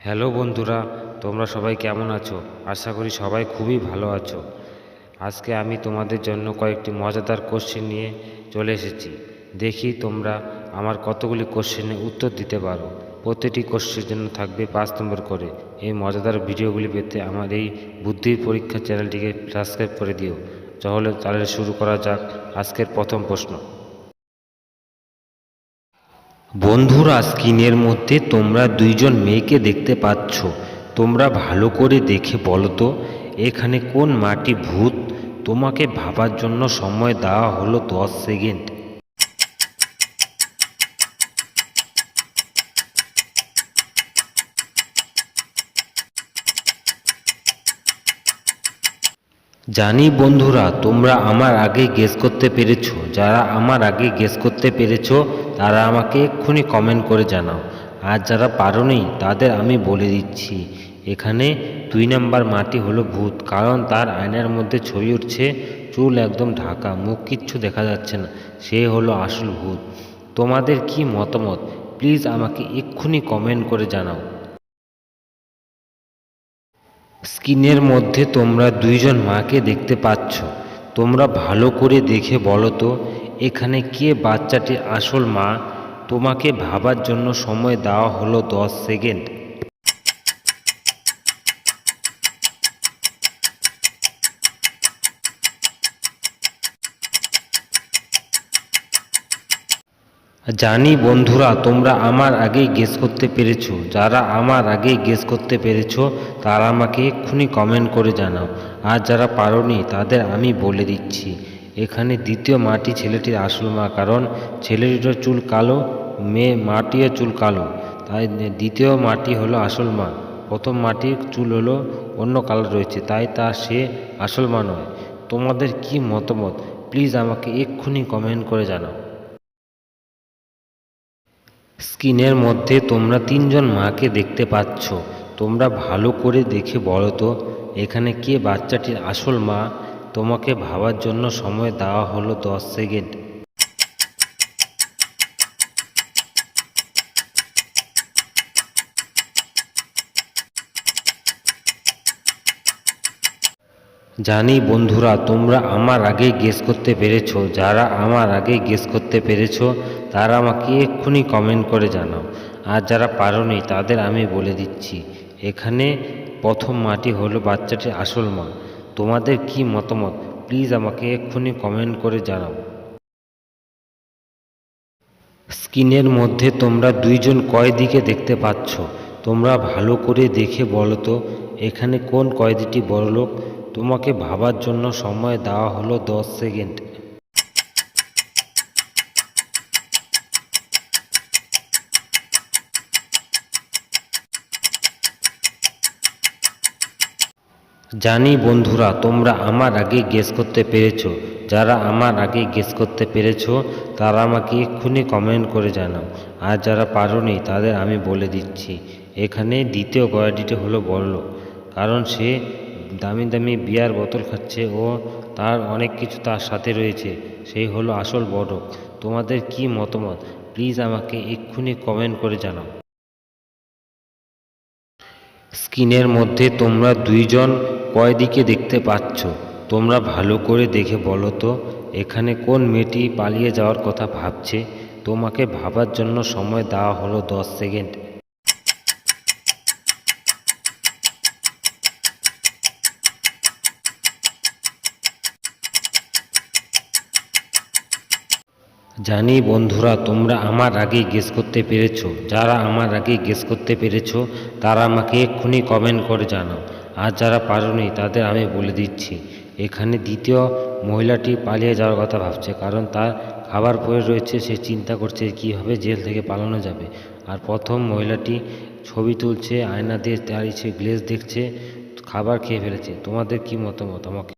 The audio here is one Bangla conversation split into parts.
হ্যালো বন্ধুরা, তোমরা সবাই কেমন আছো? আশা করি সবাই খুবই ভালো আছো। আজকে আমি তোমাদের জন্য কয়েকটি মজাদার কোশ্চেন নিয়ে চলে এসেছি। দেখি তোমরা আমার কতগুলি কোশ্চেনের উত্তর দিতে পারো। প্রতিটি কোশ্চেনের জন্য থাকবে 5 নম্বর করে। এই মজাদার ভিডিওগুলি পেতে আমার এই বুদ্ধির পরীক্ষা চ্যানেলটিকে সাবস্ক্রাইব করে দিও। তাহলে শুরু করা যাক আজকের প্রথম প্রশ্ন। বন্ধুরা, স্ক্রিনের মধ্যে তোমরা দুইজন মেয়েকে দেখতে পাচ্ছ। তোমরা ভালো করে দেখে বলো তো এখানে কোন মাটি ভূত? তোমাকে ভাবার জন্য সময় দেওয়া হলো 10 সেকেন্ড। জানি বন্ধুরা, তোমরা আমার আগে গেস করতে পেরেছো। যারা আমার আগে গেস করতে পেরেছো তারা আমাকে এক্ষুনি কমেন্ট করে জানাও। আর যারা পারোনি তাদের আমি বলে দিচ্ছি, এখানে 2 নাম্বার মাটি হলো ভূত, কারণ তার আয়নার মধ্যে ছবি উঠছে, চুল একদম ঢাকা, মুখ কিচ্ছু দেখা যাচ্ছে না, সে হলো আসল ভূত। তোমাদের কি মতামত প্লিজ আমাকে এক্ষুনি কমেন্ট করে জানাও। স্ক্রিনের মধ্যে তোমরা দুইজন মাকে দেখতে পাচ্ছ। তোমরা ভালো করে দেখে বলো তো এখানে কে বাচ্চাটির আসল মা? তোমাকে ভাবার জন্য সময় দেওয়া হলো 10 সেকেন্ড। জানি বন্ধুরা, তোমরা আমার আগেই গেস করতে পেরেছো। যারা আমার আগেই গেস করতে পেরেছো তারা আমাকে এক্ষুনি কমেন্ট করে জানাও। আর যারা পারোনি তাদের আমি বলে দিচ্ছি, এখানে দ্বিতীয় মাটি ছেলেটির আসল মা, কারণ ছেলেটির চুল কালো, মাটিও চুল কালো, তাই দ্বিতীয় মাটি হলো আসল মা। প্রথম মাটির চুল হলো অন্য কালার রয়েছে, তাই সে আসল মা নয়। তোমাদের কি মতামত প্লিজ আমাকে এক্ষুনি কমেন্ট করে জানাও। স্ক্রিনের মধ্যে তোমরা তিনজন মাকে দেখতে পাচ্ছ। তোমরা ভালো করে দেখে বলো তো এখানে কে বাচ্চাটির আসল মা? তোমাকে ভাবার জন্য সময় দেওয়া হলো 10 সেকেন্ড। জানি বন্ধুরা, তোমরা আমার আগে গেস করতে পেরেছো। যারা আমার আগে গেস করতে পেরেছো তারা আমাকে এক্ষুনি কমেন্ট করে জানাও। আর যারা পারোনি তাদের আমি বলে দিচ্ছি, এখানে প্রথম মাটি হলো বাচ্চাটির আসল মা। তোমাদের কি মতামত প্লিজ আমাকে এক্ষুনি কমেন্ট করে জানাও। স্ক্রিনের মধ্যে তোমরা দুইজন কয়েদিকে দেখতে পাচ্ছ। তোমরা ভালো করে দেখে বলো তো এখানে কোন কয়েদিটি বড়লোক? তোমাকে ভাবার জন্য সময় দেওয়া হলো 10 সেকেন্ড। জানি বন্ধুরা, তোমরা আমার আগে গেস করতে পেরেছো। যারা আমার আগে গেস করতে পেরেছো তারা আমাকে এক্ষুনি কমেন্ট করে জানাও। আর যারা পারোনি তাদের আমি বলে দিচ্ছি, এখানে দ্বিতীয় কয়েদিটি হলো বড়লোক, কারণ সে দামি দামি বিয়ার বোতল খাচ্ছে ও তার অনেক কিছু তার সাথে রয়েছে, সেই হলো আসল বড়লোক। তোমাদের কি মতামত প্লিজ আমাকে এক্ষুনি কমেন্ট করে জানাও। স্ক্রিনের মধ্যে তোমরা দুইজন কয়েদিকে দেখতে পাচ্ছ। তোমরা ভালো করে দেখে বলো তো এখানে কোন মেয়েটি পালিয়ে যাওয়ার কথা ভাবছে? তোমাকে ভাবার জন্য সময় দেওয়া হলো 10 সেকেন্ড। জানি বন্ধুরা, তোমরা আমার আগেই গেস করতে পেরেছো। যারা আমার আগেই গেস করতে পেরেছো তারা আমাকে এক্ষুনি কমেন্ট করে জানাও। আর যারা পারোনি তাদের আমি বলে দিচ্ছি, এখানে দ্বিতীয় মহিলাটি পালিয়ে যাওয়ার কথা ভাবছে, কারণ তার খাবার পড়ে রয়েছে, সে চিন্তা করছে কীভাবে জেল থেকে পালানো যাবে। আর প্রথম মহিলাটি ছবি তুলছে, আয়না দিয়ে দাঁড়িয়েছে, গ্লেজ দেখছে, খাবার খেয়ে ফেলেছে। তোমাদের কি মতামত আমাকে।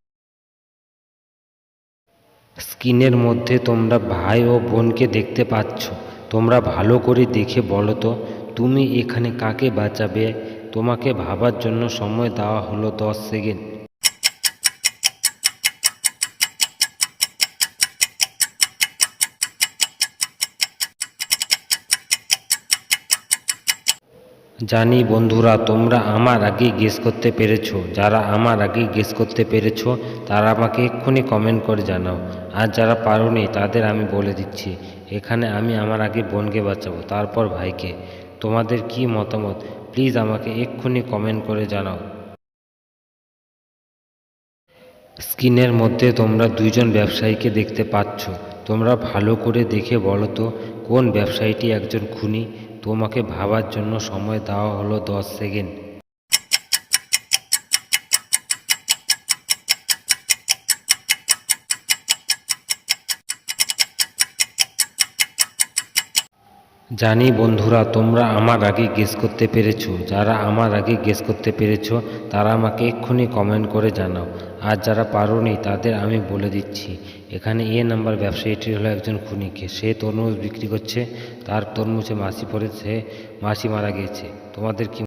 স্ক্রিনের মধ্যে তোমরা ভাই ও বোনকে দেখতে পাচ্ছ। তোমরা ভালো করে দেখে বলো তো তুমি এখানে কাকে বাঁচাবে? তোমাকে ভাবার জন্য সময় দেওয়া হলো 10 সেকেন্ড। জানি বন্ধুরা তোমরা আমার আগেই গেস করতে পেরেছো। যারা আমার আগেই গেস করতে পেরেছো তারা আমাকে এক্ষুনি কমেন্ট করে জানাও। আর যারা পারোনি তাদের আমি বলে দিচ্ছি, এখানে আমি আমার আগে বোনকে বাঁচাবো, তারপর ভাইকে। তোমাদের কি মতামত প্লিজ আমাকে এক্ষুনি কমেন্ট করে জানাও। স্ক্রিনের মধ্যে তোমরা দুইজন ব্যবসায়ীকে দেখতে পাচ্ছ। তোমরা ভালো করে দেখে বলো তো কোন ব্যবসায়ীটি একজন খুনি। তোমাকে ভাবার জন্য সময় দেওয়া হলো 10 সেকেন্ড। জানি বন্ধুরা তোমরা আমার আগে গেস করতে পেরেছো। যারা আমার আগে গেস করতে পেরেছো তারা আমাকে এক্ষুনি কমেন্ট করে জানাও। আর যারা পারোনি তাদের আমি বলে দিচ্ছি, এখানে এ নাম্বার ব্যবসায়ীটি হলো একজন খুনিকে। সে তরমুজ বিক্রি করছে, তার তরমুজে মাছি পড়ে, সে মাছি মারা গিয়েছে। তোমাদের কি